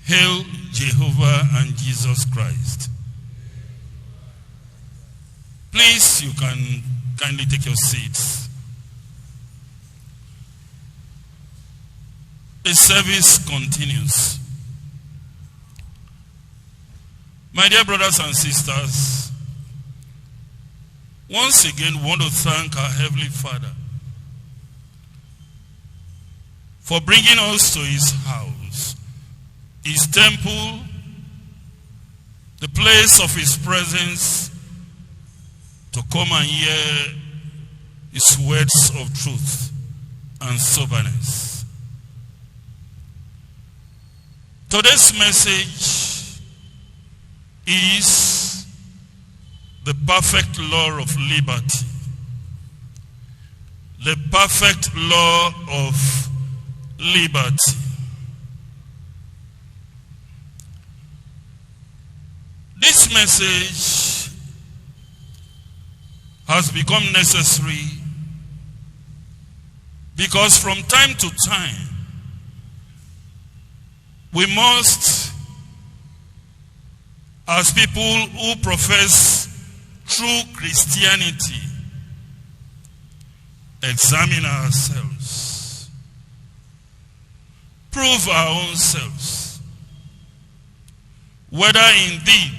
Hail Jehovah and Jesus Christ. Please, you can kindly take your seats. The service continues. My dear brothers and sisters, once again we want to thank our Heavenly Father for bringing us to his house, his temple, the place of his presence, to come and hear his words of truth and soberness. Today's message is the perfect law of liberty. The perfect law of liberty. This message has become necessary because from time to time we must, as people who profess true Christianity, examine ourselves, prove our own selves, whether indeed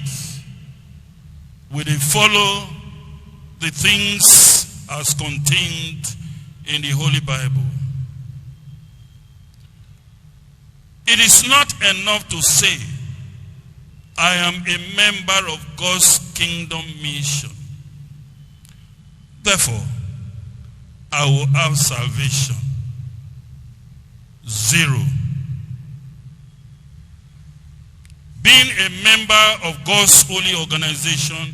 we will follow the things as contained in the Holy Bible. It is not enough to say, I am a member of God's kingdom mission. Therefore, I will have salvation. Zero. Being a member of God's holy organization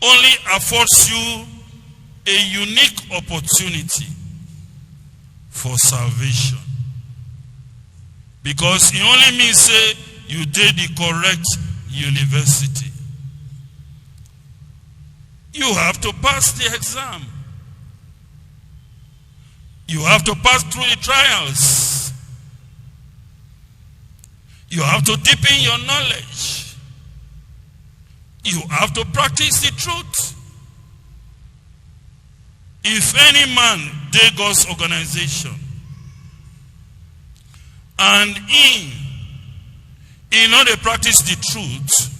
only affords you a unique opportunity for salvation. Because it only means say you did the correct university. You have to pass the exam. You have to pass through the trials. You have to deepen your knowledge. You have to practice the truth. If any man did God's organization and in order to practice the truth,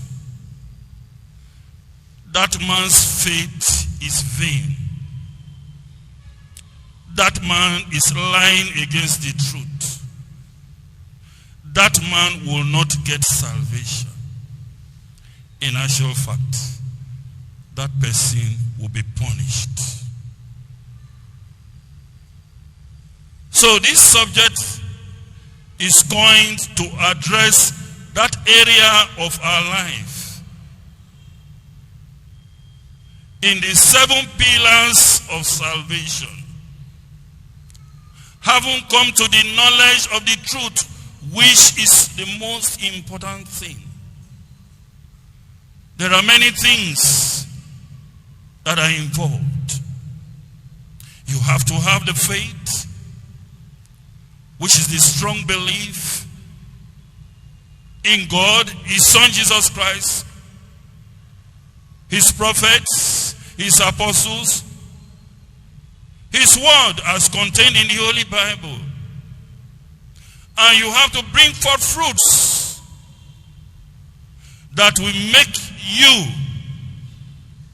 that man's faith is vain. That man is lying against the truth. That man will not get salvation. In actual fact, that person will be punished. So this subject is going to address that area of our life in the 7 pillars of salvation. Having come to the knowledge of the truth, which is the most important thing. There are many things that are involved. You have to have the faith, which is the strong belief in God, his Son Jesus Christ, his prophets, his apostles, his word as contained in the Holy Bible. And you have to bring forth fruits that will make you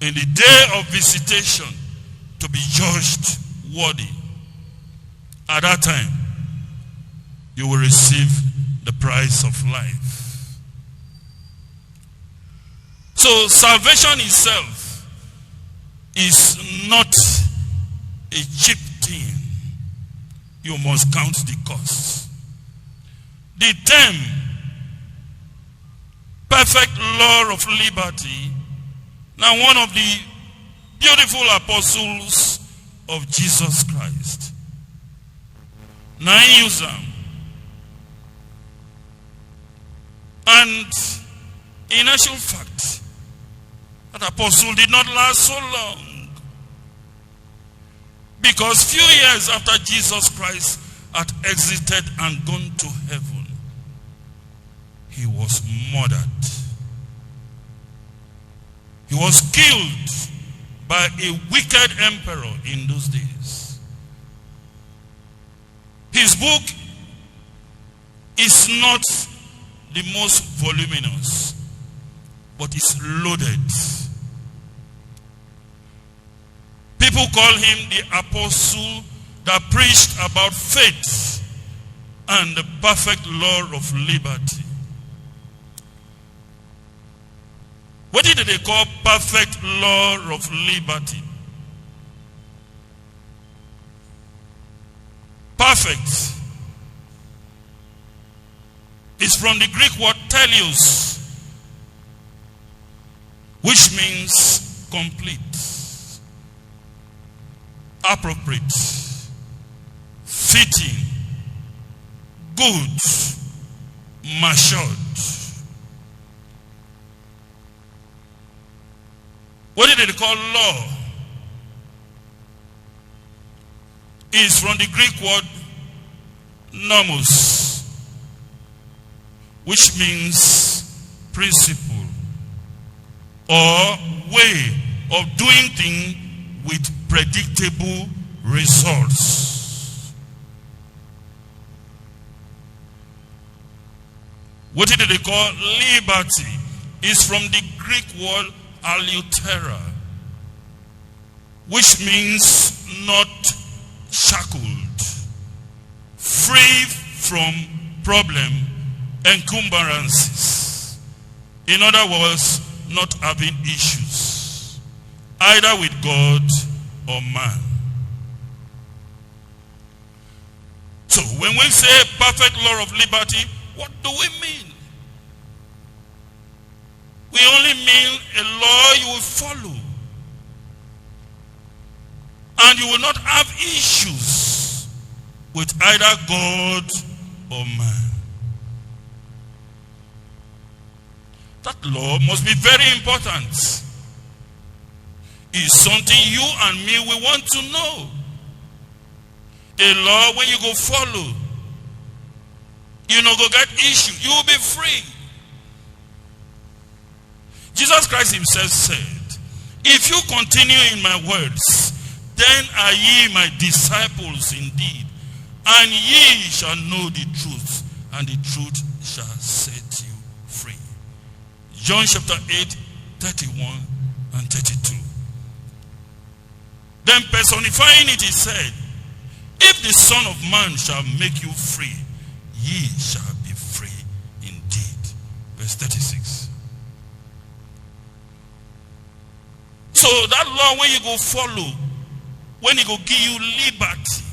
in the day of visitation to be judged worthy. At that time, you will receive the prize of life. So salvation itself is not a cheap thing. You must count the cost. The term perfect law of liberty, now one of the beautiful apostles of Jesus Christ, now use them. And in actual fact, that apostle did not last so long, because few years after Jesus Christ had exited and gone to heaven, he was murdered. He was killed by a wicked emperor in those days. His book is not the most voluminous, but it's loaded. People call him the apostle that preached about faith and the perfect law of liberty. What did they call perfect law of liberty? Perfect is from the Greek word teleos, which means complete, appropriate, fitting, good, matured. What did they call law? Is from the Greek word nomos, which means principle or way of doing things with predictable results. What did they call liberty? Is from the Greek word aleutera, which means not shackled, free from problem, encumbrances. In other words, not having issues, either with God or man. So when we say perfect law of liberty, what do we mean? We only mean a law you will follow. And you will not have issues with either God or man. That law must be very important. It's something you and me we want to know. A law when you go follow, you know go get issue, you will be free. Jesus Christ himself said, if you continue in my words, then are ye my disciples indeed, and ye shall know the truth, and the truth shall set you free. John chapter 8, 31 and 32. Then personifying it, he said, if the Son of Man shall make you free, ye shall be free indeed. Verse 36. So that law when you go follow, when he go give you liberty,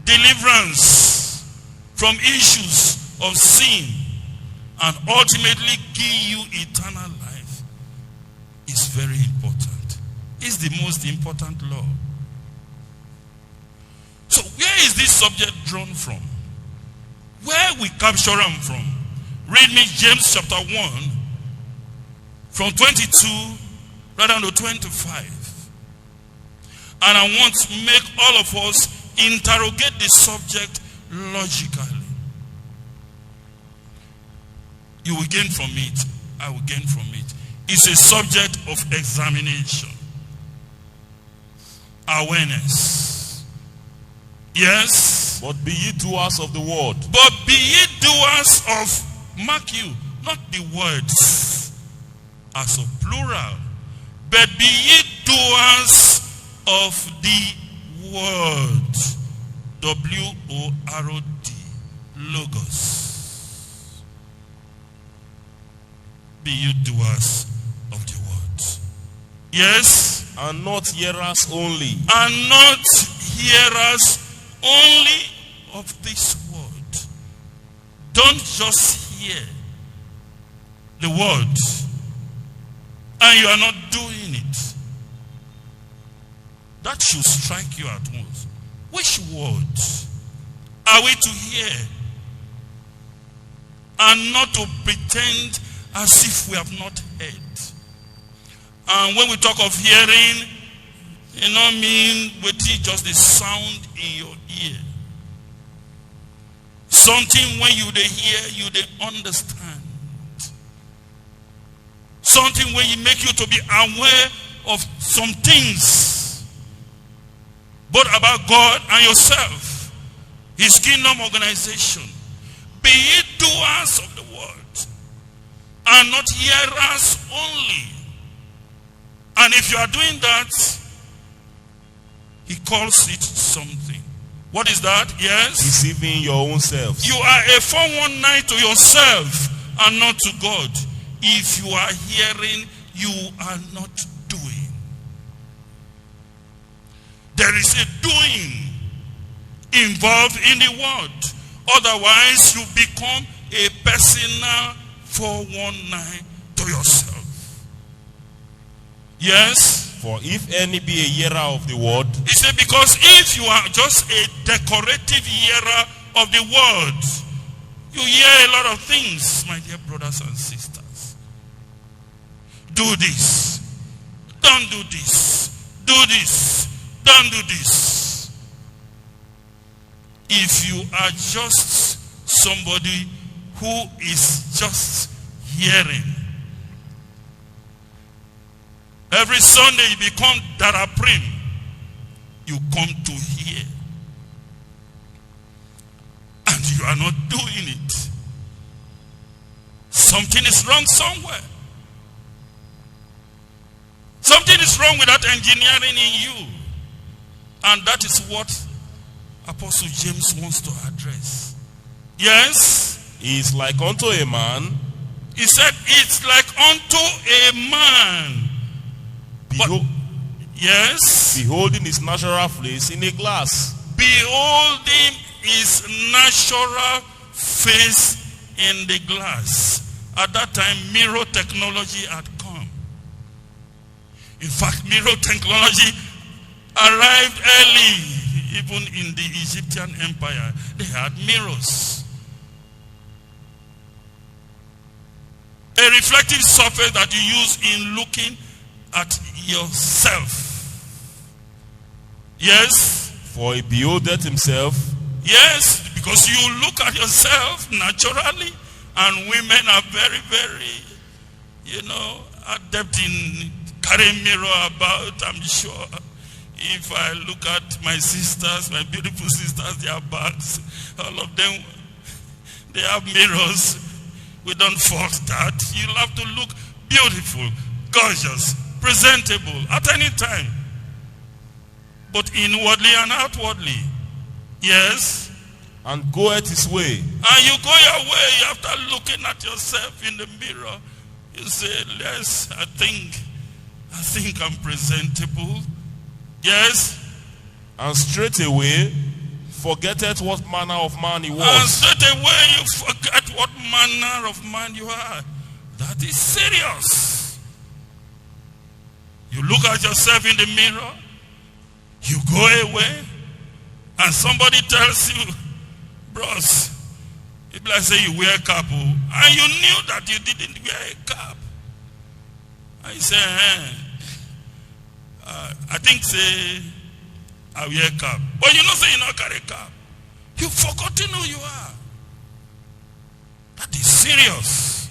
deliverance from issues of sin, and ultimately give you eternal life, is very important. It's the most important law. So where is this subject drawn from? Where we capture them from? Read me James chapter 1 from 22 rather than 25. And I want to make all of us interrogate the subject logically. You will gain from it. I will gain from it. It's a subject of examination. Awareness. Yes. But be ye doers of the word. But be ye doers of, mark you, not the words as a plural, but be ye doers of the word. W-O-R-D. Logos. Be ye doers of the word. Yes. And not hearers only. And not hearers only of this word. Don't just hear the word and you are not doing it. That should strike you at once. Which word are we to hear and not to pretend as if we have not heard? And when we talk of hearing, it not mean wait just the sound in your ear. Something when you dey hear, you dey understand. Something when you make you to be aware of some things, both about God and yourself, his kingdom organization. Be ye doers of the word, and not hearers only. And if you are doing that, he calls it something. What is that? Yes? Deceiving your own selves. You are a 419 to yourself and not to God. If you are hearing, you are not doing. There is a doing involved in the word. Otherwise, you become a personal 419 to yourself. Yes? For if any be a hearer of the word, he said, because if you are just a decorative hearer of the word, you hear a lot of things, my dear brothers and sisters. Do this. Don't do this. Do this. Don't do this. If you are just somebody who is just hearing, every Sunday you become Daraprim, you come to hear, and you are not doing it. Something is wrong somewhere. Something is wrong with that engineering in you. And that is what Apostle James wants to address. Yes? he is like unto a man. He said, it's like unto a man. Yes? Beholding his natural face in a glass. Beholding his natural face in the glass. At that time, mirror technology had come. In fact, mirror technology arrived early, even in the Egyptian empire. They had mirrors. A reflective surface that you use in looking at yourself. Yes? For he beholdeth himself. Yes, because you look at yourself naturally, and women are very, very, adept in carrying mirror about, I'm sure. If I look at my sisters, my beautiful sisters, their bags, all of them, they have mirrors. We don't fault that. You'll have to look beautiful, gorgeous, presentable at any time. But inwardly and outwardly. Yes? And goeth his way. And you go your way after looking at yourself in the mirror. You say, yes, I think I'm presentable. Yes? And straightway forgetteth what manner of man he was. And straightway you forget what manner of man you are. That is serious. You look at yourself in the mirror, you go away, and somebody tells you, bros, if I say you wear cap, and you knew that you didn't wear a cap. And you say, I think say, I wear cap. But you know say you not carry cap. You've forgotten who you are. That is serious.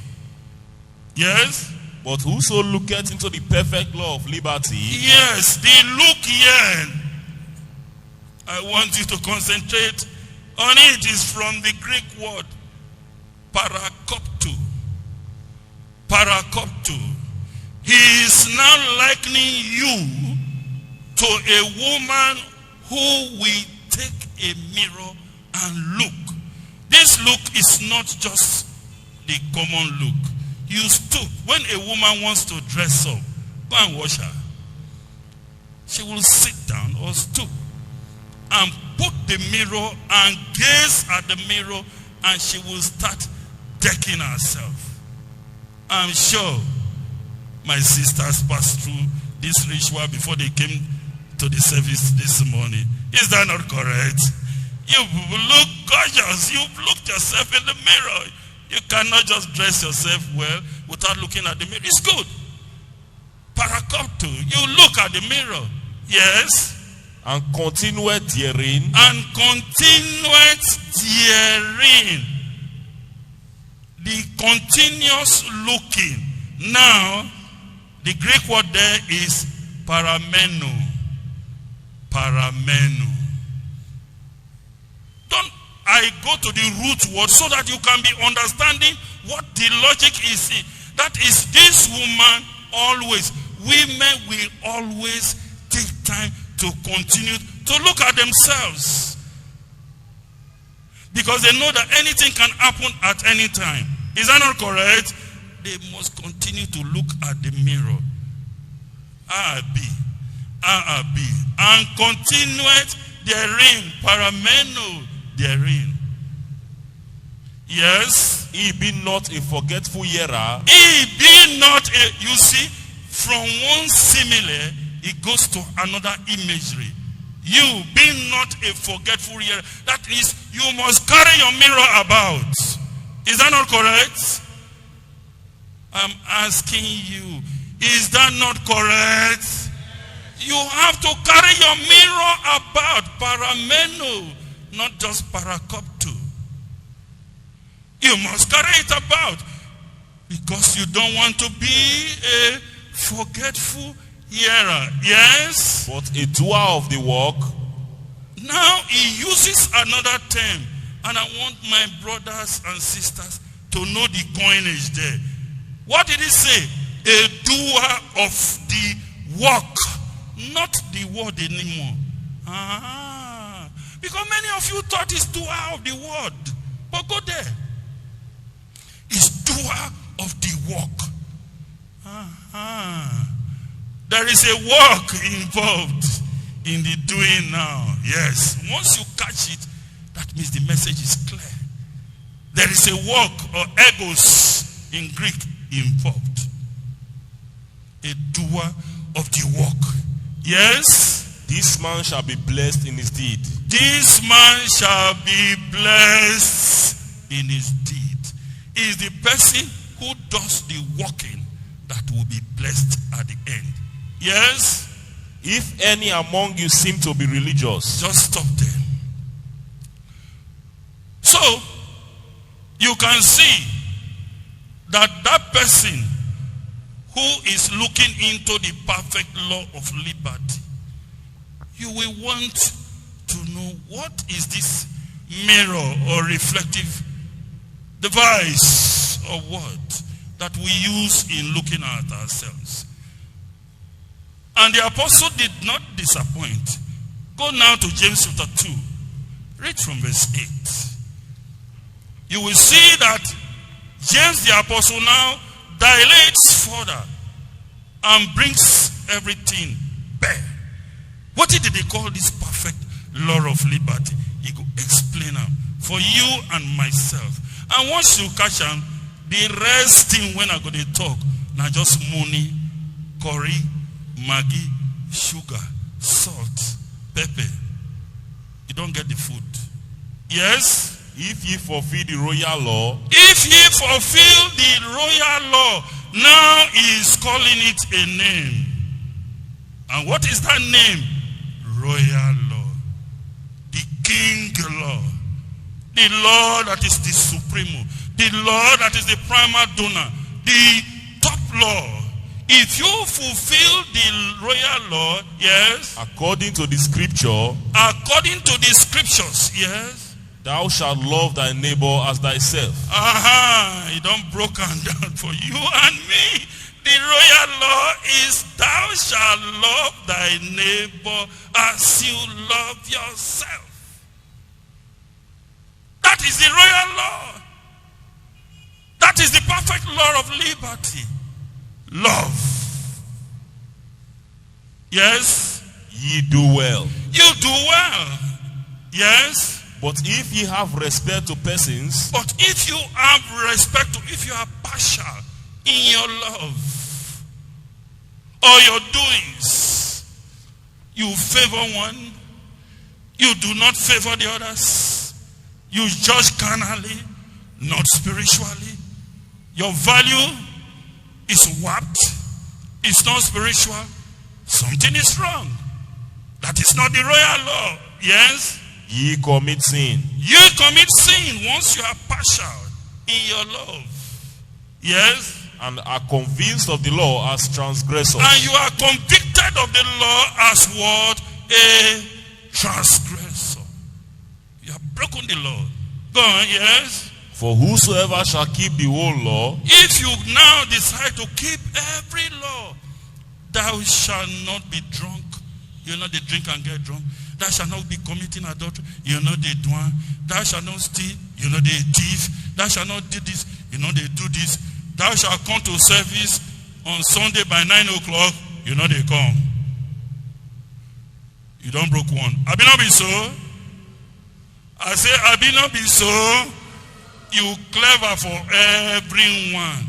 Yes? But whoso looketh into the perfect law of liberty. Yes, the look here. I want you to concentrate on it. Is from the Greek word parakoptu. Parakoptu. He is now likening you to a woman who will take a mirror and look. This look is not just the common look. You stoop. When a woman wants to dress up, go and wash her. She will sit down or stoop and put the mirror and gaze at the mirror, and she will start decking herself. I'm sure my sisters passed through this ritual before they came to the service this morning. Is that not correct? You look gorgeous. You've looked yourself in the mirror. You cannot just dress yourself well without looking at the mirror. It's good. Parakoptu. You look at the mirror. Yes. And continued therein. And continued therein. The continuous looking. Now, the Greek word there is parameno. Parameno. Don't I go to the root word so that you can be understanding what the logic is. That is, this woman always, women will always take time to continue to look at themselves. Because they know that anything can happen at any time. Is that not correct? They must continue to look at the mirror. And continued therein, parameno therein. Yes. He be not a forgetful hearer. He be not a, you see, from one simile, it goes to another imagery. You be not a forgetful hearer. That is, you must carry your mirror about. Is that not correct? I'm asking you, is that not correct? You have to carry your mirror about, parameno, not just parakopto. You must carry it about because you don't want to be a forgetful hearer. Yes? But a doer of the work. Now he uses another term, and I want my brothers and sisters to know the coinage there. What did he say? A doer of the work, not the word anymore. Because many of you thought it's doer of the word. But go there. It's doer of the work. There is a work involved in the doing now. Yes. Once you catch it, that means the message is clear. There is a work, or egos in Greek, involved. A doer of the work. Yes. This man shall be blessed in his deed. This man shall be blessed in his deed. Is the person who does the working that will be blessed at the end. Yes? If any among you seem to be religious. Just stop there. So, you can see that that person who is looking into the perfect law of liberty, you will want to know what is this mirror or reflective device or what that we use in looking at ourselves. And the apostle did not disappoint. Go now to James chapter 2. Read from verse 8. You will see that James the apostle now dilates further and brings everything bare. What did they call this perfect law of liberty? He will explain them for you and myself. And once you catch them, the rest thing when I'm going to talk, now just money, curry, Maggi, sugar, salt, pepper. You don't get the food. Yes? If ye fulfill the royal law. If ye fulfill the royal law. Now he is calling it a name. And what is that name? Royal law. The king law. The law that is the supremo. The law that is the prima donna. The top law. If you fulfill the royal law, yes. According to the scripture. According to the scriptures, yes. Thou shalt love thy neighbor as thyself. It don't broken down for you and me. The royal law is thou shalt love thy neighbor as you love yourself. That is the royal law. That is the perfect law of liberty. Love. Yes? Ye do well. You do well. Yes? But if ye have respect to persons. But if you have respect to, if you are partial in your love or your doings, you favor one, you do not favor the others, you judge carnally, not spiritually, your value is warped, it's not spiritual, something is wrong. That is not the royal law. Yes? Ye commit sin. You commit sin once you are partial in your love. Yes? And are convinced of the law as transgressors. And you are convicted of the law as what? A transgressor. You have broken the law. Go on, yes? For whosoever shall keep the whole law, if you now decide to keep every law, thou shalt not be drunk. You know they drink and get drunk. Thou shalt not be committing adultery. You know they do. Thou shalt not steal. You know they thief. Thou shalt not do this. You know they do this. Thou shalt come to service on Sunday by 9 o'clock. You know they come. You don't broke one. I be not be so. I say I be not be so. You clever for everyone.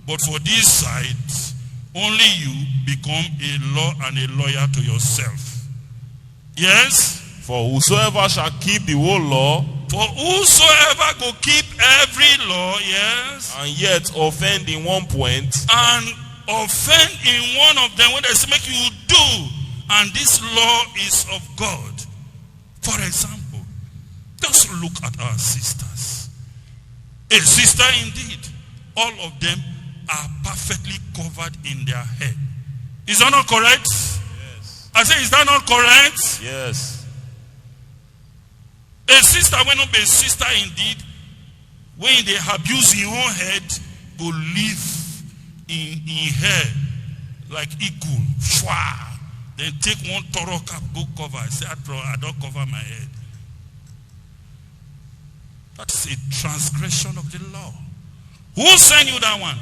But for this side, only you become a law and a lawyer to yourself. Yes? For whosoever shall keep the whole law, for whosoever go keep every law, yes, and yet offend in one point, and offend in one of them when they say make you do, and this law is of God. For example, just look at our sisters. A sister indeed, all of them are perfectly covered in their head. Is that not correct? Yes. I say, is that not correct? Yes. A sister will not be a sister indeed. When they abuse your own head, go live in hair like eagle. Shwa. Then take one thorough cap, go cover. I say, I don't cover my head. That's a transgression of the law. Who sent you that one?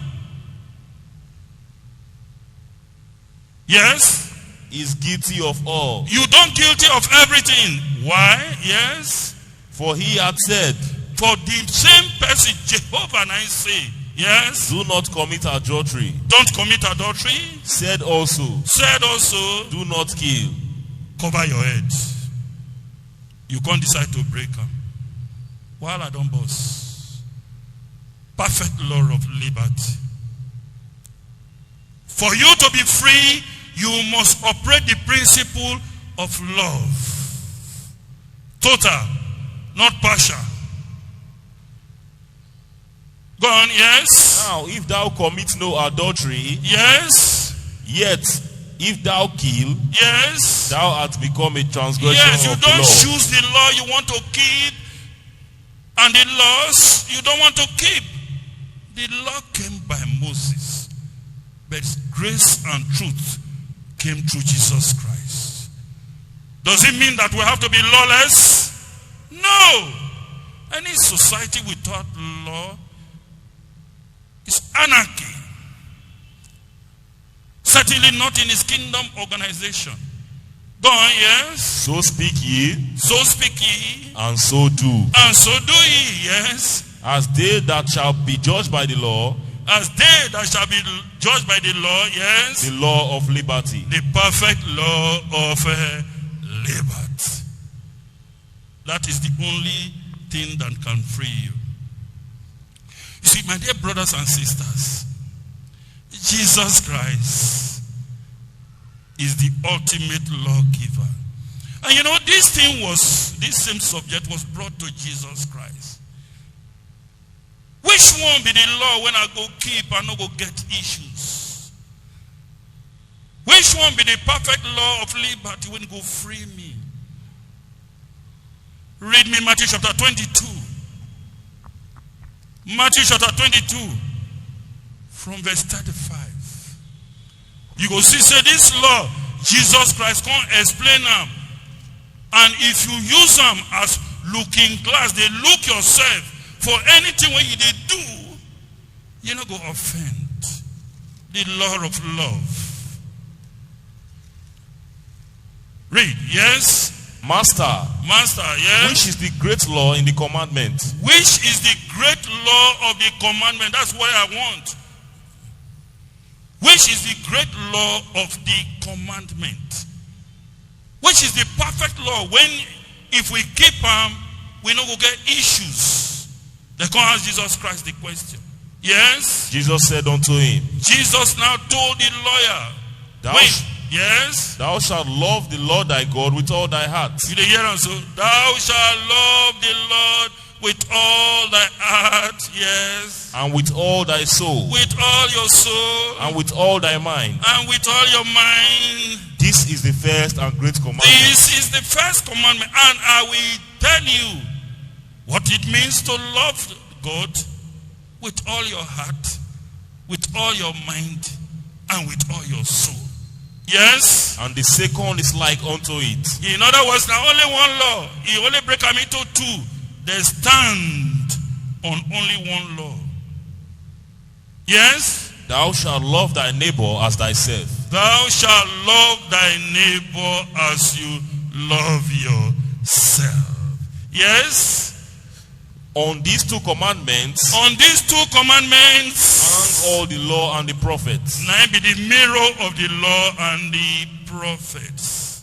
Yes? Is guilty of all. You don't guilty of everything. Why? Yes? For he had said, for the same person, Jehovah and I say, yes? Do not commit adultery. Don't commit adultery. Said also, do not kill. Cover your head. You can't decide to break them. While I don't boss. Perfect law of liberty. For you to be free, you must operate the principle of love. Total, not partial. Go on, yes? Now, if thou commit no adultery, yes. Yet, if thou kill, yes, thou art become a transgressor. Yes, you of don't the law. choose the law you want to keep, and the laws you don't want to keep. The law came by Moses, but grace and truth came through Jesus Christ. Does it mean that we have to be lawless? No. Any society without law is anarchy. Certainly not in his kingdom organization. Go on, yes? So speak ye. So speak ye. And so do. And so do ye, yes. As they that shall be judged by the law. As they that shall be judged by the law, yes. The law of liberty. The perfect law of liberty. That is the only thing that can free you. You see, my dear brothers and sisters, Jesus Christ is the ultimate lawgiver. And you know, this same subject was brought to Jesus Christ. Which one be the law when I go keep and not go get issues? Which one be the perfect law of liberty when you go free me? Read me Matthew chapter 22. Matthew chapter 22 from verse 35. You go see, say this law, Jesus Christ can't explain them. And if you use them as looking glass, they look yourself for anything when you they do, you not go offend the law of love. Read, yes? Master, yes? Which is the great law in the commandment? Which is the great law of the commandment? That's what I want. Which is the great law of the commandment? Which is the perfect law when if we keep them, we don't go get issues. They can't ask Jesus Christ the question. Yes? Jesus said unto him. Jesus now told the lawyer. Yes. Thou shalt love the Lord thy God with all thy heart. You dey hear am so? Thou shalt love the Lord with all thy heart. Yes. And with all thy soul. With all your soul. And with all thy mind. And with all your mind. This is the first and great commandment. This is the first commandment. And I will tell you what it means to love God with all your heart, with all your mind, and with all your soul. Yes. And the second is like unto it. In other words, now only one law. He only break them into two. They stand on only one law. Yes. Thou shalt love thy neighbor as thyself. Thou shalt love thy neighbor as you love yourself. Yes. On these two commandments. On these two commandments. And all the law and the prophets. Now be the mirror of the law and the prophets.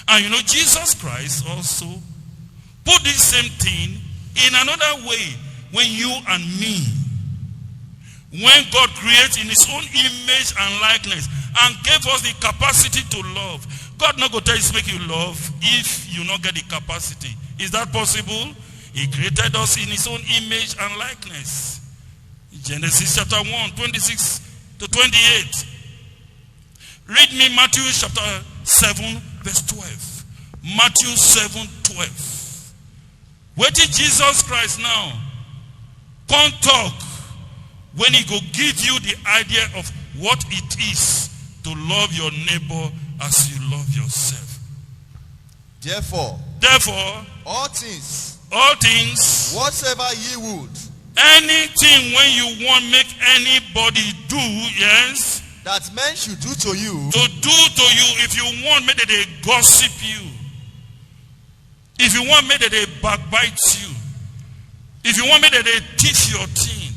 And you know, Jesus Christ also put this same thing in another way. When you and me, when God creates in his own image and likeness and gave us the capacity to love, God not going to tell you to make you love if you not get the capacity. Is that possible? He created us in his own image and likeness. Genesis chapter 1, 26 to 28. Read me Matthew chapter 7, verse 12. Matthew 7, 12. Where did Jesus Christ now come talk when he go give you the idea of what it is to love your neighbor as you love yourself? Therefore, all things, whatsoever ye would, anything when you want make anybody do, yes, that men should do to you, if you want make they gossip you, if you want make they backbite you, if you want make they teach your thing,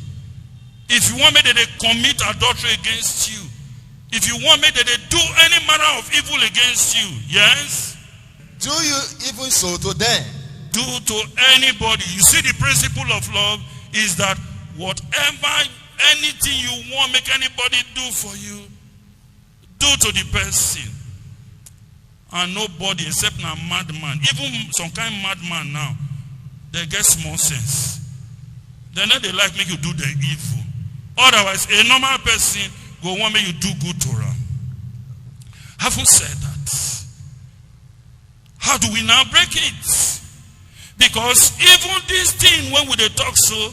if you want make they commit adultery against you, if you want make they do any manner of evil against you, yes, do you even so to them. Do to anybody. You see, the principle of love is that whatever, anything you want make anybody do for you, do to the person. And nobody except a madman, even some kind of madman now, they get small sense. They know they like make you do the evil. Otherwise, a normal person will want make you do good to them. Having said that, how do we now break it? Because even this thing, when we talk so,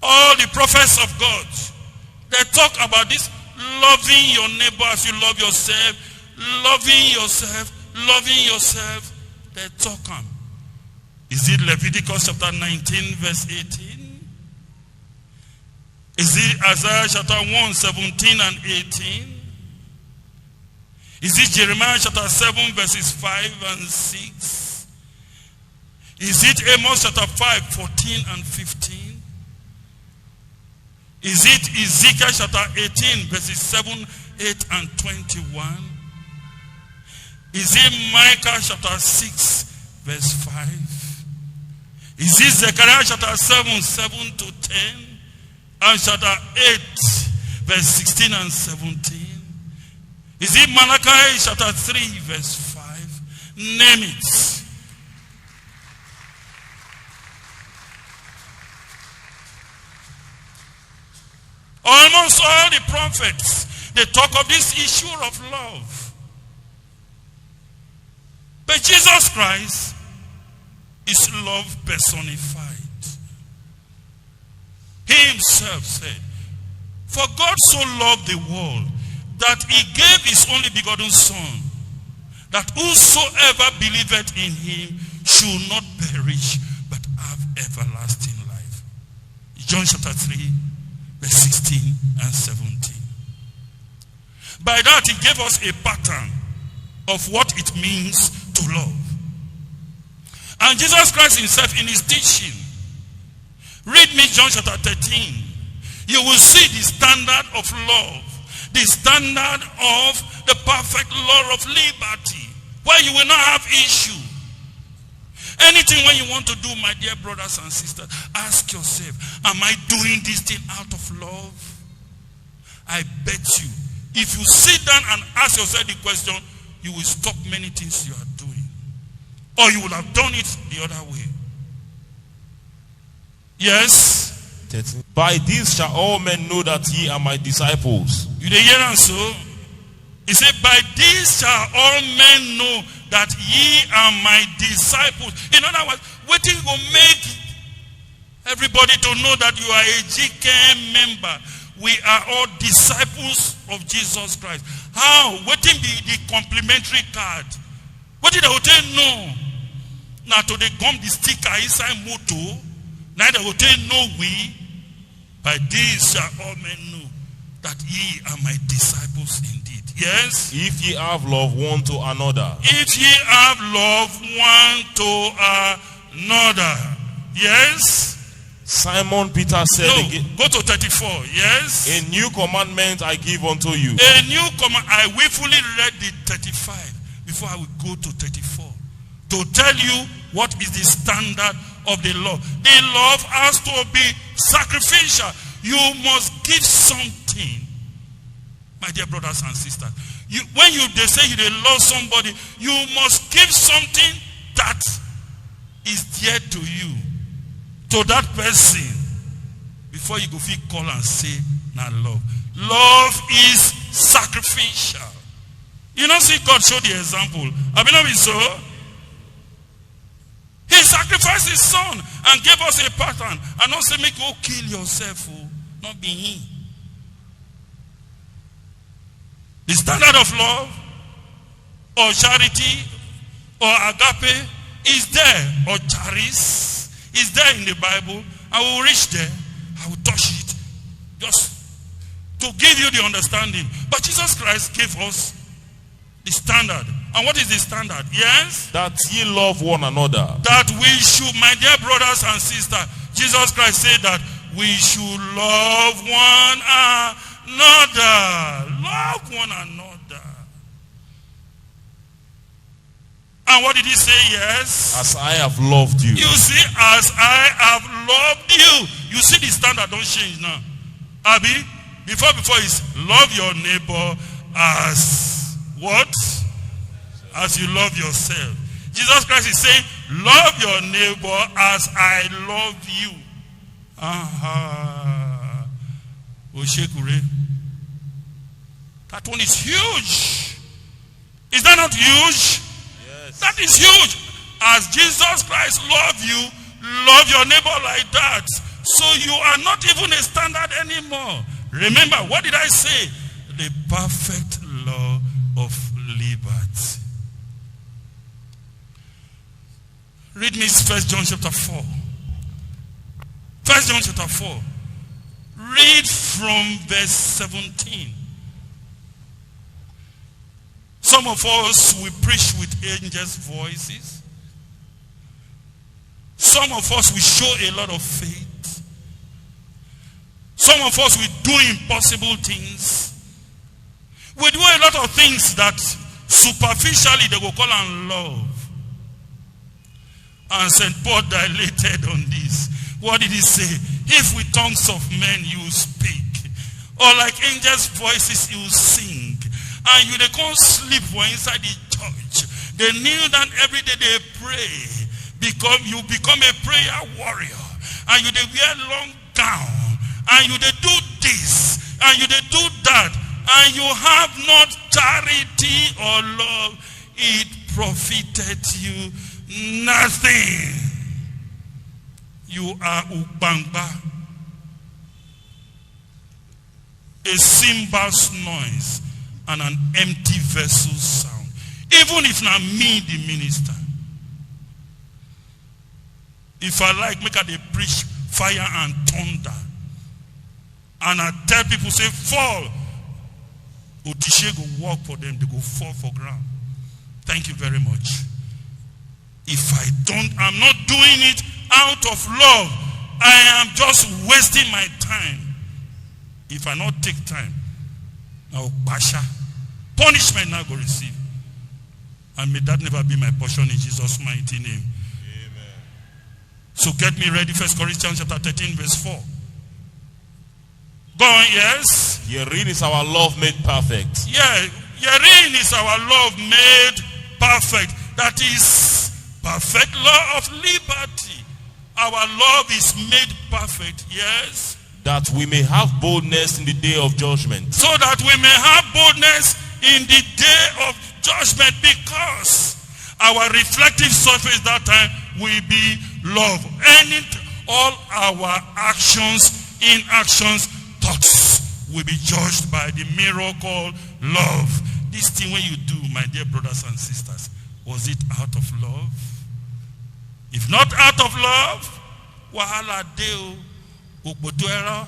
all the prophets of God, they talk about this loving your neighbor as you love yourself, loving yourself, they talk on. Is it Leviticus chapter 19, verse 18? Is it Isaiah chapter 1, 17 and 18? Is it Jeremiah chapter 7, verses 5 and 6? Is it Amos chapter 5, 14 and 15? Is it Ezekiel chapter 18, verses 7, 8 and 21? Is it Micah chapter 6, verse 5? Is it Zechariah chapter 7, 7 to 10? And chapter 8, verse 16 and 17? Is it Malachi chapter 3, verse 5? Name it. Almost all the prophets, they talk of this issue of love. But Jesus Christ is love personified. He himself said, for God so loved the world that he gave his only begotten Son, that whosoever believeth in him should not perish, but have everlasting life. John chapter 3, verse 16 and 17. By that he gave us a pattern of what it means to love. And Jesus Christ himself in his teaching, read me John chapter 13, you will see the standard of love, the standard of the perfect law of liberty, where you will not have issue. Anything when you want to do, my dear brothers and sisters, ask yourself, am I doing this thing out of love? I bet you, If you sit down and ask yourself the question, you will stop many things you are doing. Or you would have done it the other way. Yes? By this shall all men know that ye are my disciples. You dey hear am so? He said, by this shall all men know that ye are my disciples. In other words, wetin go make everybody to know that you are a GKM member? We are all disciples of Jesus Christ. How? Wetin be the complimentary card? Wetin dey go take know? Na to dey gum the sticker inside motor. Now they will take know we. By this shall all men know that ye are my disciples indeed. Yes? If ye have love one to another. If ye have love one to another. Yes? Simon Peter said again. Go to 34. Yes? A new commandment I give unto you. A new command. I willfully read the 35 before I will go to 34. To tell you what is the standard of the law. The love has to be sacrificial. You must give something. My dear brothers and sisters. When they say you love somebody, you must give something that is dear to you. To that person. Before you go feel call and say, now love. Love is sacrificial. You know, see God show the example. Have you not been so? He sacrificed his son and gave us a pattern. And not say, make you kill yourself. Oh, not be him. The standard of love or charity or agape is there. Or charis is there in the Bible. I will reach there. I will touch it. Just to give you the understanding. But Jesus Christ gave us the standard. And what is the standard? Yes? That ye love one another. That we should, my dear brothers and sisters, Jesus Christ said that we should love one another. Love one another. And what did he say? Yes? As I have loved you. You see, as I have loved you. You see the standard don't change now. Abi, before is love your neighbor as what? As you love yourself. Jesus Christ is saying, love your neighbor as I love you. Oshekure. That one is huge. Is that not huge? Yes. That is huge. As Jesus Christ loved you, love your neighbor like that. So you are not even a standard anymore. Remember, what did I say? The perfect law of liberty. Read me 1 John chapter 4. 1 John chapter 4. Read from verse 17. Some of us, we preach with angels' voices. Some of us, we show a lot of faith. Some of us, we do impossible things. We do a lot of things that superficially they will call on love. And St. Paul dilated on this. What did he say? If with tongues of men you speak, or like angels' voices you sing, and you they can't sleep for inside the church. They kneel down every day, they pray. You become a prayer warrior. And you they wear long gown. And you they do this. And you they do that. And you have not charity or love. It profited you nothing. You are Ubangba. A cymbal's noise and an empty vessel sound. Even if not me, the minister. If I like, make they preach fire and thunder. And I tell people, say, fall. Otishe go walk for them, they go fall for ground. Thank you very much. If I'm not doing it out of love, I am just wasting my time. If I not take time, now basha, punishment now go receive. And may that never be my portion in Jesus' mighty name. Amen. So get me ready, 1 Corinthians chapter 13, verse 4. Go on, yes. Herein is our love made perfect. Yeah, herein is our love made perfect. That is perfect law of liberty. Our love is made perfect, yes. That we may have boldness in the day of judgment. So that we may have boldness in the day of judgment, because our reflective surface that time will be love. And all our actions, inactions, thoughts will be judged by the mirror called love. This thing when you do, my dear brothers and sisters, was it out of love? If not out of love, wahala deo ukboduera.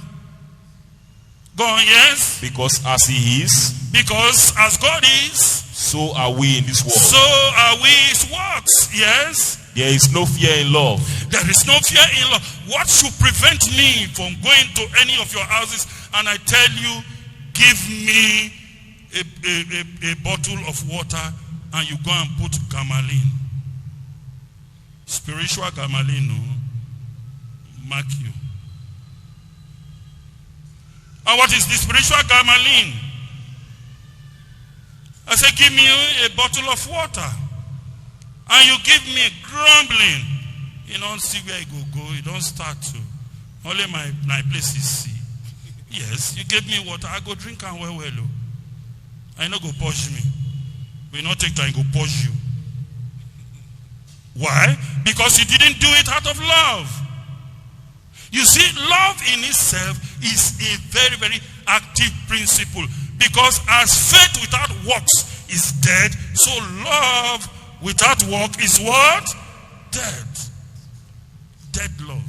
Go on, yes. Because as he is, because as God is, so are we in this world. So are we his works, yes. There is no fear in love. There is no fear in love. What should prevent me from going to any of your houses and I tell you, give me a bottle of water and you go and put gamalin? Spiritual gamalin, no, mark you. And what is the spiritual gamalin? I say, give me a bottle of water. And you give me grumbling. You don't see where you go. You don't start to. Only my place is sea. Yes, you give me water. I go drink and well. I no go push me. We not take time, go push you. Why? Because you didn't do it out of love. You see, love in itself is a very, very active principle. Because as faith without works is dead, so love without work is what? Dead. Dead love.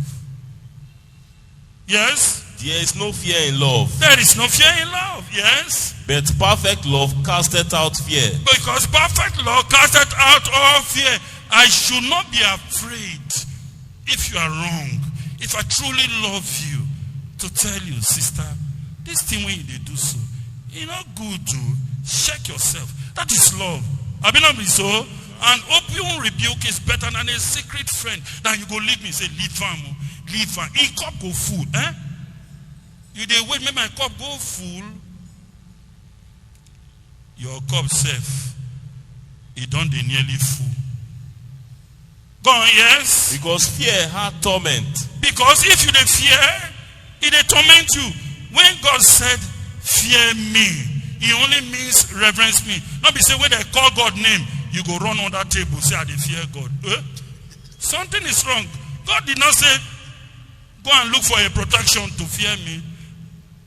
Yes? There is no fear in love. There is no fear in love, yes. But perfect love casteth out fear. Because perfect love casteth out all fear. I should not be afraid if you are wrong. If I truly love you, to tell you, sister, this thing when you do so, you not good to check yourself. That is love. I be not be so. An open rebuke is better than a secret friend. Now you go leave me, say, leave fam, leave fam. In cup go full, eh? You dey wait, make my cup go full. Your cup safe. It don't dey nearly full. Go on, yes? Because fear had torment. Because if you dey fear, it dey torment you. When God said, fear me, he only means reverence me. Not be say when they call God name, you go run on that table, say I dey fear God. Something is wrong. God did not say, go and look for a protection to fear me.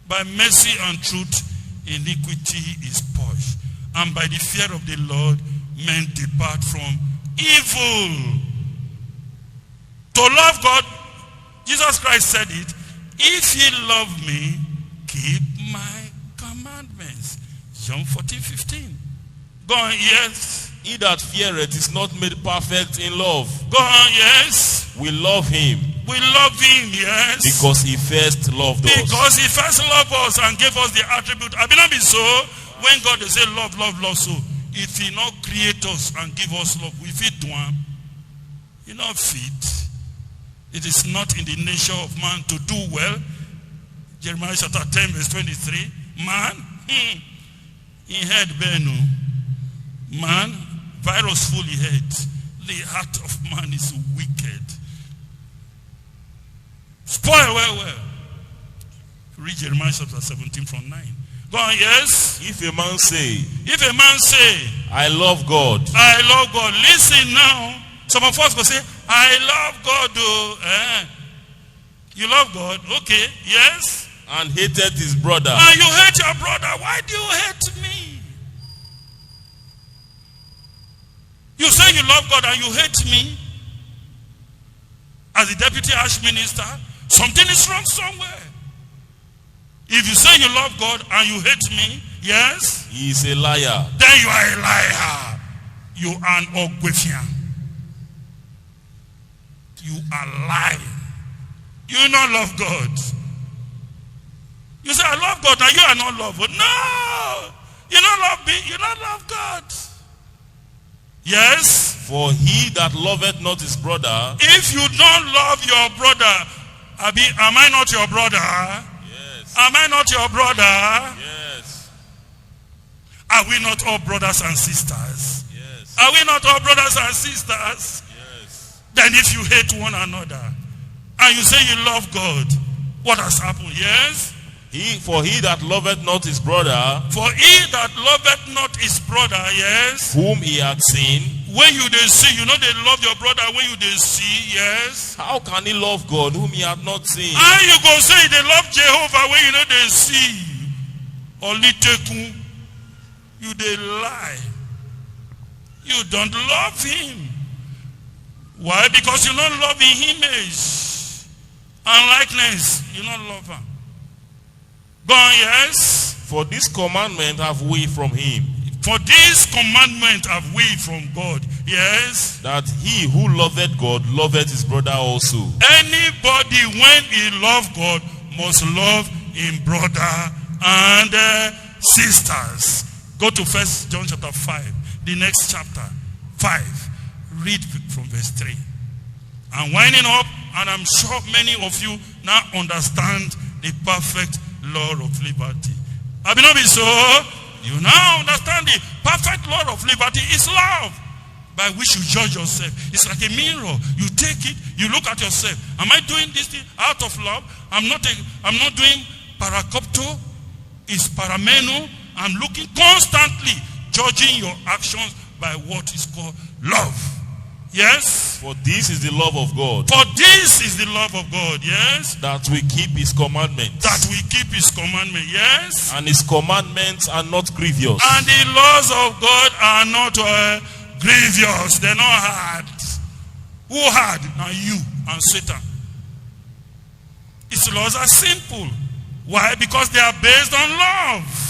By mercy and truth, iniquity is purged. And by the fear of the Lord, men depart from evil. To love God, Jesus Christ said it, if ye love me, keep my commandments. John 14:15. Go on, yes. He that feareth is not made perfect in love. Go on, yes. We love him. We love him, yes. Because he first loved us. Because he first loved us and gave us the attribute. I not be so. When God they say love, love, love, so if he not create us and give us love, we fit one. You not fit. It is not in the nature of man to do well. Jeremiah chapter 10 verse 23. Man, he had Benu. Man, virus fully head. The heart of man is wicked. Spoil well. Read Jeremiah chapter 17 from 9. Go on, yes. If a man say, I love God. I love God. Listen now. Some of us go say, I love God. Oh. You love God? Okay, yes. And hated his brother. And you hate your brother. Why do you hate me? You say you love God and you hate me? As the deputy ARCHMINISTER, something is wrong somewhere. If you say you love God and you hate me, yes? He is a liar. Then you are a liar. You are an Ogwefian. You are lying. You not love God. You say, I love God, and you are not love God. No! You don't love me. You don't love God. Yes? For he that loveth not his brother. If you don't love your brother, am I not your brother? Yes. Am I not your brother? Yes. Are we not all brothers and sisters? Yes. Are we not all brothers and sisters? Yes. Then if you hate one another and you say you love God, what has happened? Yes? For he that loveth not his brother, for he that loveth not his brother, yes, whom he hath seen, when you they see, you know they love your brother when you they see, yes. How can he love God whom he hath not seen? How you go say they love Jehovah when you know they see? Only take you they lie. You don't love him. Why? Because you don't love his image and likeness. You don't love him. Go on, yes. For this commandment have we from him. For this commandment have we from God. Yes. That he who loveth God loveth his brother also. Anybody when he love God must love his brother and sisters. Go to 1 John chapter 5. The next chapter. 5. Read from verse 3. I'm winding up, and I'm sure many of you now understand the perfect law of liberty. Have you not been so? You now understand the perfect law of liberty is love, by which you judge yourself. It's like a mirror. You take it, you look at yourself. Am I doing this thing out of love? I'm not doing paracopto. It's parameno. I'm looking constantly, judging your actions by what is called love. Yes. For this is the love of God. For this is the love of God. Yes. That we keep his commandments. That we keep his commandment. Yes. And his commandments are not grievous. And the laws of God are not grievous. They're not hard. Who hard? Now you and Satan. His laws are simple. Why? Because they are based on love.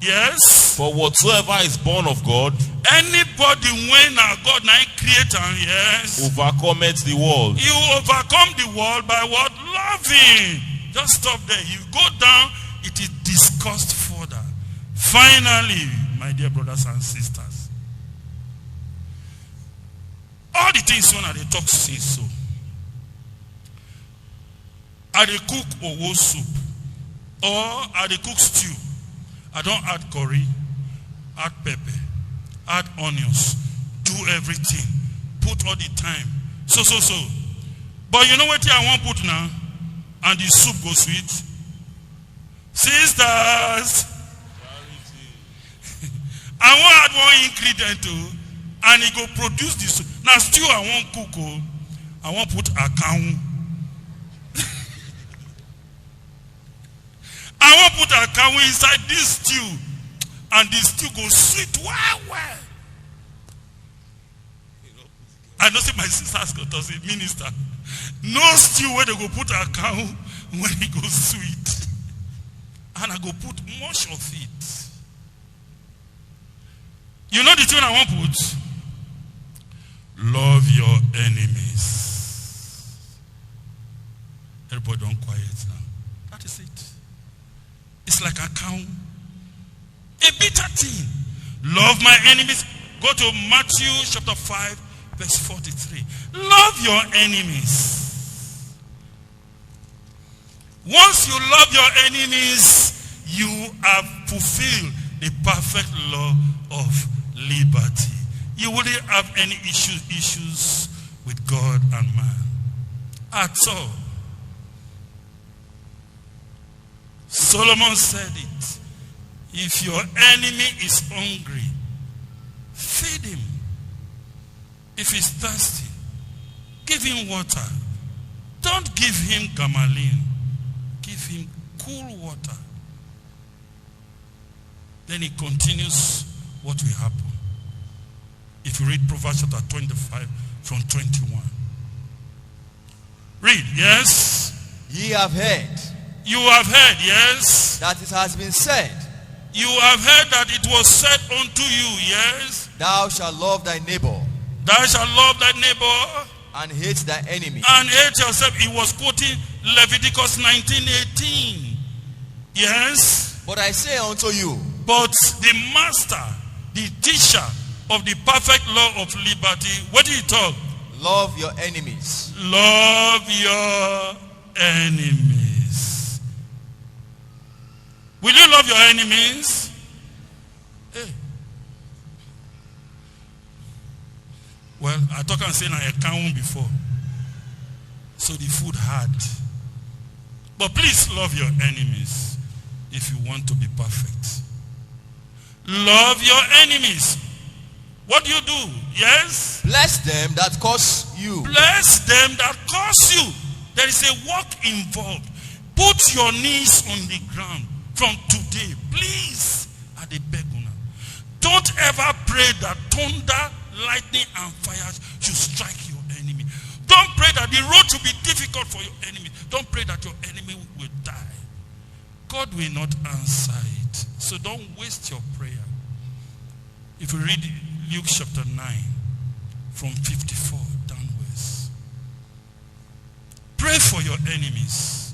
Yes. For whatsoever is born of God, anybody when our God now creator, yes, overcometh the world. You overcome the world by what? Loving. Just stop there. You go down, it is discussed further. Finally, my dear brothers and sisters, all the things when they talk say so. I dey cook owo soup or I dey cook stew. I don't add curry, add pepper, add onions, do everything, put all the time. So. But you know what I want put now? And the soup goes sweet. Sisters, I want add one ingredient too, and it go produce the soup. Now stew I want cook, I want put account. I want to put a cow inside this stew, and the stew goes sweet. Well. I know say my sisters go to say, minister, no stew where they go put a cow when it goes sweet. And I go put much of it. You know the thing I want to put? Love your enemies. Everybody don't quiet now. That is it. It's like a cow. A bitter thing. Love my enemies. Go to Matthew chapter 5, verse 43. Love your enemies. Once you love your enemies, you have fulfilled the perfect law of liberty. You wouldn't have any issues with God and man at all. Solomon said it. If your enemy is hungry, feed him. If he's thirsty, give him water. Don't give him gamalin. Give him cool water. Then he continues what will happen. If you read Proverbs chapter 25 from 21. Read, yes? Ye have heard. You have heard, yes? That it has been said. You have heard that it was said unto you, yes? Thou shalt love thy neighbor. Thou shalt love thy neighbor. And hate thy enemy. And hate yourself. He was quoting Leviticus 19:18. Yes? But I say unto you. But the master, the teacher of the perfect law of liberty, what did he talk? Love your enemies. Love your enemies. Will you love your enemies? Hey. Well, I talk and say I can't before. So the food hard. But please love your enemies if you want to be perfect. Love your enemies. What do you do? Yes? Bless them that curse you. Bless them that curse you. There is a work involved. Put your knees on the ground from today. Please, at the beguna. Don't ever pray that thunder, lightning, and fire should strike your enemy. Don't pray that the road should be difficult for your enemy. Don't pray that your enemy will die. God will not answer it. So don't waste your prayer. If you read Luke chapter 9, from 54 downwards. Pray for your enemies.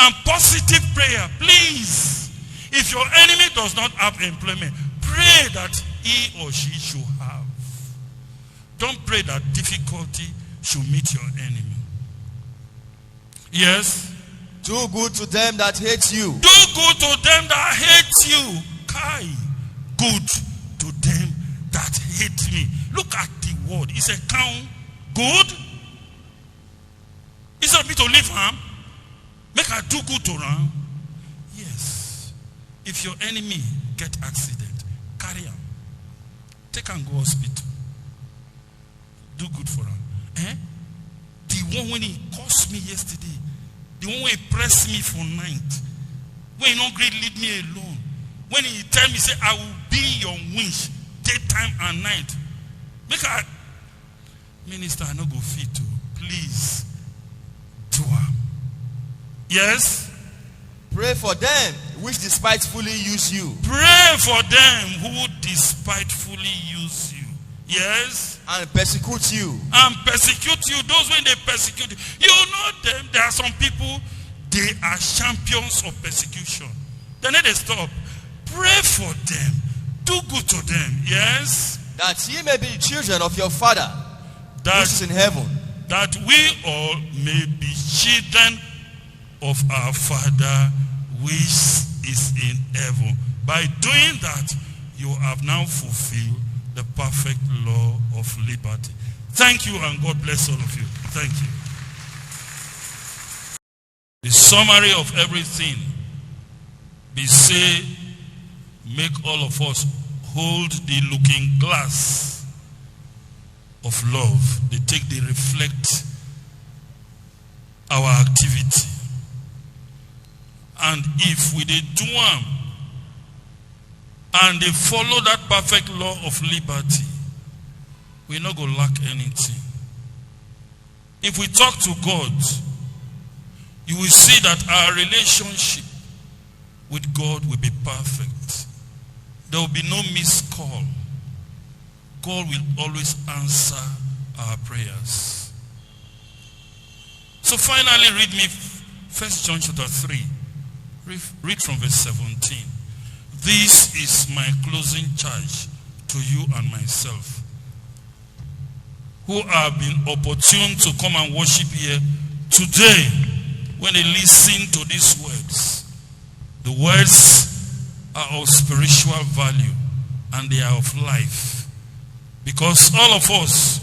And positive prayer, please. If your enemy does not have employment, pray that he or she should have. Don't pray that difficulty should meet your enemy. Yes? Do good to them that hate you. Do good to them that hate you. Kai. Good to them that hate me. Look at the word. It's a count. Good. Instead of me to leave harm, make I do good to them. Yes. If your enemy get accident, carry him. Take and go hospital. Do good for him. The one when he cursed me yesterday, the one when he pressed me for night, when he not great leave me alone, when he tell me say I will be your winch daytime and night. Make a minister I no go fit to. Please do am. Yes? Pray for them which despitefully use you. Pray for them who despitefully use you. Yes? And persecute you. And persecute you. Those when they persecute you. You know them. There are some people, they are champions of persecution. They need to stop. Pray for them. Do good to them. Yes? That ye may be children of your Father which is in heaven. That we all may be children of our Father which is in heaven. By doing that, you have now fulfilled the perfect law of liberty. Thank you, and God bless all of you. Thank you. The summary of everything, be say, make all of us hold the looking glass of love. They reflect our activity. And if we did do them, and they follow that perfect law of liberty, we're not going to lack anything. If we talk to God, you will see that our relationship with God will be perfect. There will be no missed call. God will always answer our prayers. So finally, read me 1 John chapter 3. Read from verse 17. This is my closing charge to you and myself, who have been opportune to come and worship here today. When they listen to these words, the words are of spiritual value and they are of life. Because all of us,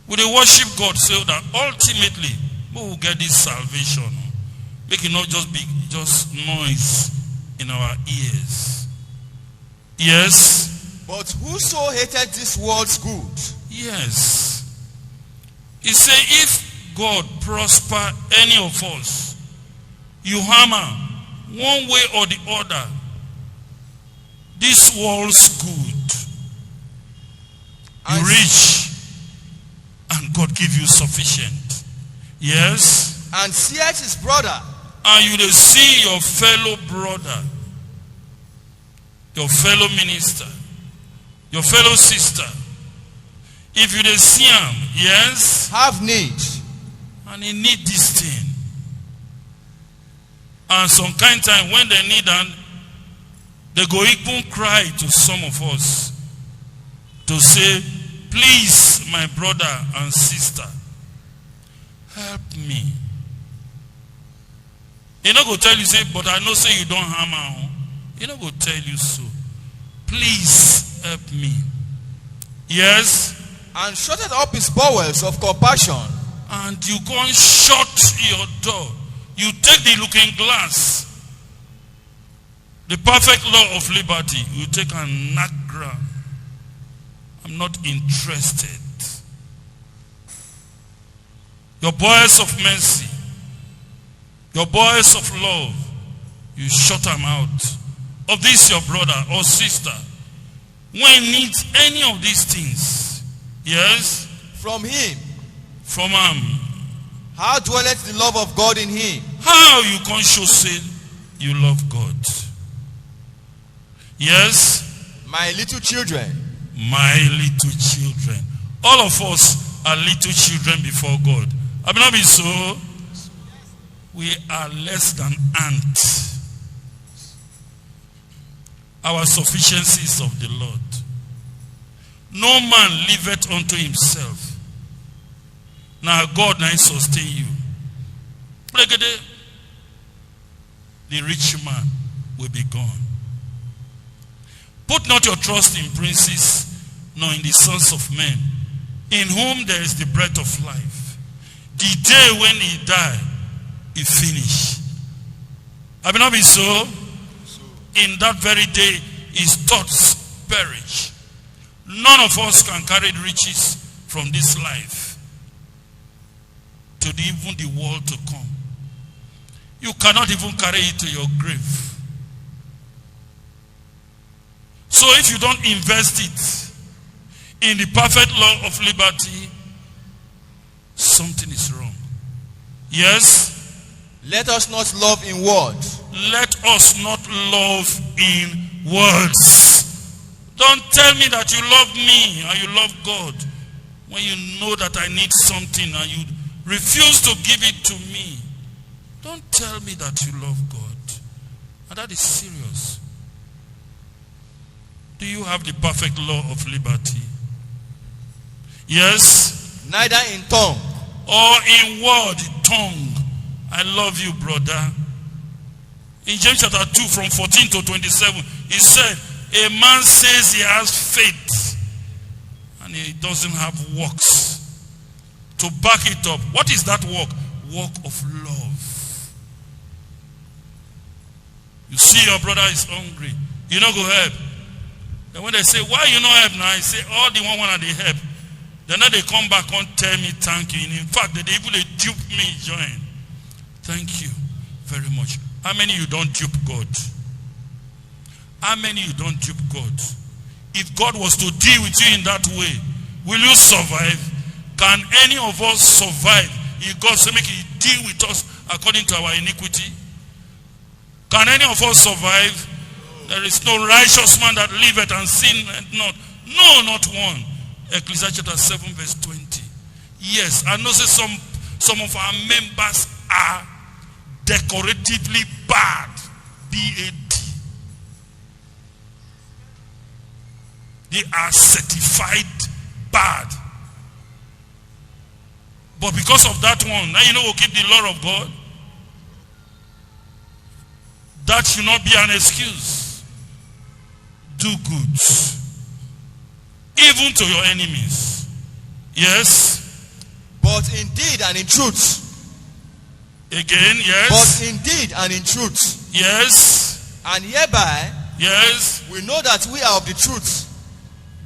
we worship God so that ultimately we will get this salvation. Make it not just be just noise in our ears. Yes? But whoso hated this world's good. Yes. He said, if God prosper any of us, you hammer one way or the other, this world's good, you rich, and God give you sufficient. Yes? And seeth his brother. And you will see your fellow brother, your fellow minister, your fellow sister. If you will see him, yes? Have need. And he need this thing. And some kind of time when they need them, they go even cry to some of us to say, please, my brother and sister, help me. He not go tell you, say, but I know say you don't hammer. He not go tell you so. Please help me. Yes. And shutted up his bowels of compassion. And you go and shut your door. You take the looking glass. The perfect law of liberty. You take and knock ground. I'm not interested. Your bowels of mercy. Your bowels of love. You shut them out. Of this your brother or sister. When needs any of these things. Yes. From him. From How dwelleth the love of God in him? How you can show say you love God? Yes. My little children. My little children. All of us are little children before God. I mean, not be so. We are less than ants. Our sufficiency is of the Lord. No man liveth unto himself. Now God now sustain you. The rich man will be gone. Put not your trust in princes, nor in the sons of men, in whom there is the breath of life. The day when he die, he finish. Have it not been so? In that very day, his thoughts perish. None of us can carry riches from this life to even the world to come. You cannot even carry it to your grave. So if you don't invest it in the perfect law of liberty, something is wrong. Yes? Let us not love in word. Let us not love in words. Don't tell me that you love me and you love God when you know that I need something and you refuse to give it to me. Don't tell me that you love God. And that is serious. Do you have the perfect law of liberty? Yes? Neither in tongue. Or in word, tongue. I love you, brother. In James chapter 2 from 14 to 27, he said, a man says he has faith and he doesn't have works to back it up. What is that work? Work of love. You see your brother is hungry. You not go help. And when they say, why you not help now? I say, all the one want to help. Then they come back and tell me thank you. And in fact, they even dupe me join. Thank you very much. How many you don't dupe God? How many you don't dupe God? If God was to deal with you in that way, will you survive? Can any of us survive if God say make He deal with us according to our iniquity? Can any of us survive? There is no righteous man that liveth and sinneth not. No, not one. Ecclesiastes chapter 7 verse 20. Yes, I know say some of our members are decoratively bad. B-A-D. They are certified bad. But because of that one, now you know we'll keep the law of God. That should not be an excuse. Do good. Even to your enemies. Yes. But indeed and in truth. Again, yes. But indeed and in truth. Yes. And hereby, yes, we know that we are of the truth.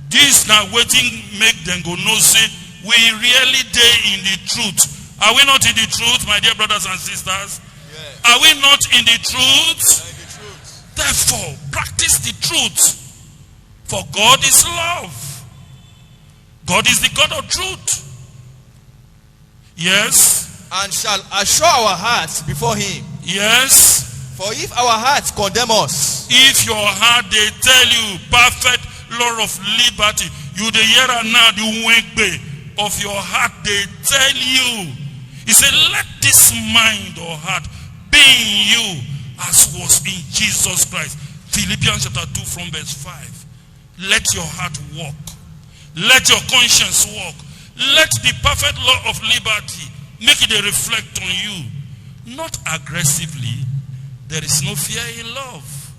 This now waiting make them go no say we really day in the truth. Are we not in the truth, my dear brothers and sisters? Yes. Are we not in the truth? In the truth. Therefore, practice the truth. For God is love. God is the God of truth. Yes. And shall assure our hearts before Him. Yes. For if our hearts condemn us, if your heart they tell you perfect law of liberty, you the hear and now the wengbe of your heart they tell you. He said, let this mind or heart be in you as was in Jesus Christ. Philippians chapter 2 from verse 5. Let your heart walk. Let your conscience walk. Let the perfect law of liberty make it a reflect on you. Not aggressively, There is no fear in love.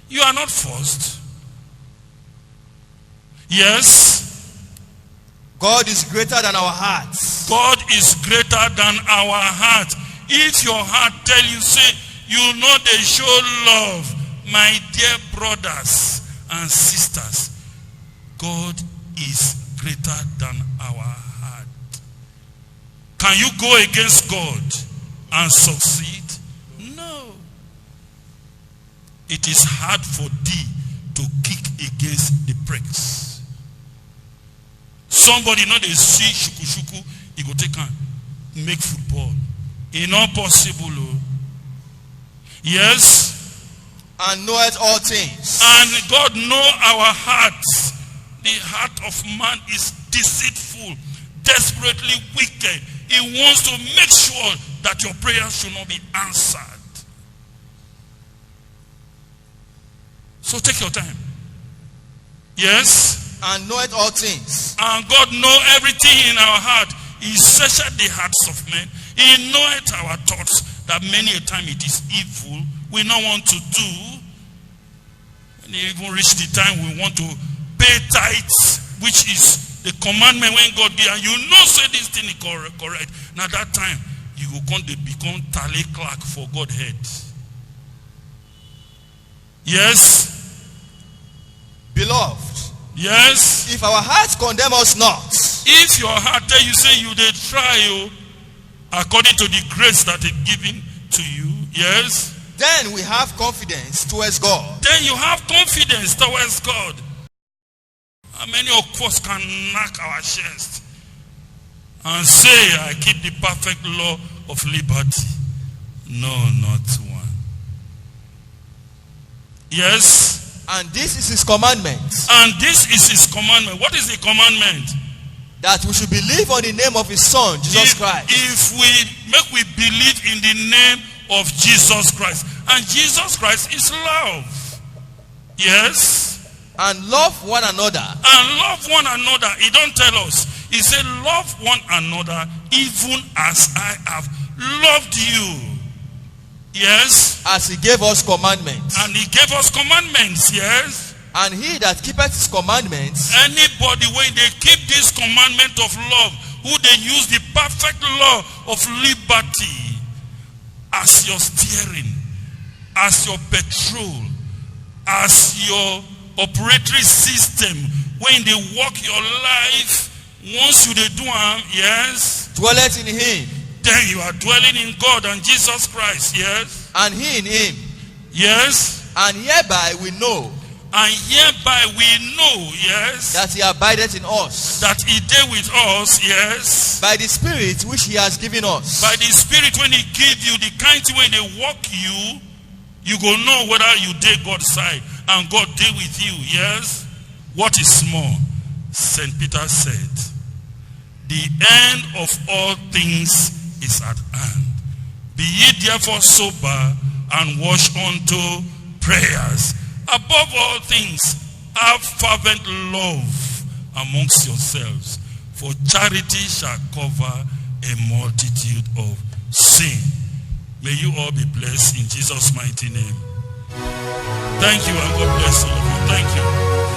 You are not forced. Yes. God is greater than our hearts. God is greater than our heart. If your heart tell you, say, you know they show love, my dear brothers and sisters, God is greater than our heart. Can you go against God and succeed? No. It is hard for thee to kick against the pricks. Somebody know they see shuku, he go take and make football. It's not possible. Yes. And knoweth all things. And God know our hearts. The heart of man is deceitful, desperately wicked. He wants to make sure that your prayers should not be answered. So take your time. Yes. And knoweth all things. And God know everything in our heart. He searcheth the hearts of men. He knoweth our thoughts, that many a time it is evil we not want to do. When you even reach the time we want to pay tithes, which is the commandment when God did, and you know say this thing is correct. Now that time you will come to become tally clerk for God head. Yes. Beloved. Yes. If our hearts condemn us not. If your heart tell you say you did try according to the grace that is given to you. Yes. Then we have confidence towards God. Then you have confidence towards God. How many of us can knock our chest and say, I keep the perfect law of liberty? No, not one. Yes. And this is his commandment. And this is his commandment. What is the commandment? That we should believe on the name of his son, Jesus Christ. If we believe in the name of Jesus Christ. And Jesus Christ is love. Yes. And love one another. And love one another. He don't tell us. He said, love one another even as I have loved you. Yes. As he gave us commandments. And he gave us commandments. Yes. And he that keepeth his commandments. Anybody when they keep this commandment of love, who they use the perfect law of liberty as your steering, as your petrol, as your operatory system, when they walk your life, once you they do yes, dwelleth in him. Then you are dwelling in God and Jesus Christ. Yes. And he in him. Yes. And hereby we know. And hereby we know, yes, that he abideth in us. That he did with us, yes. By the Spirit which he has given us. By the Spirit when he gave you, the kind of way they walk you, you go know whether you did God's side and God did with you, yes. What is small? St. Peter said, the end of all things is at hand. Be ye therefore sober and watch unto prayers. Above all things, have fervent love amongst yourselves, for charity shall cover a multitude of sin. May you all be blessed in Jesus' mighty name. Thank you, and God bless all of you. Thank you.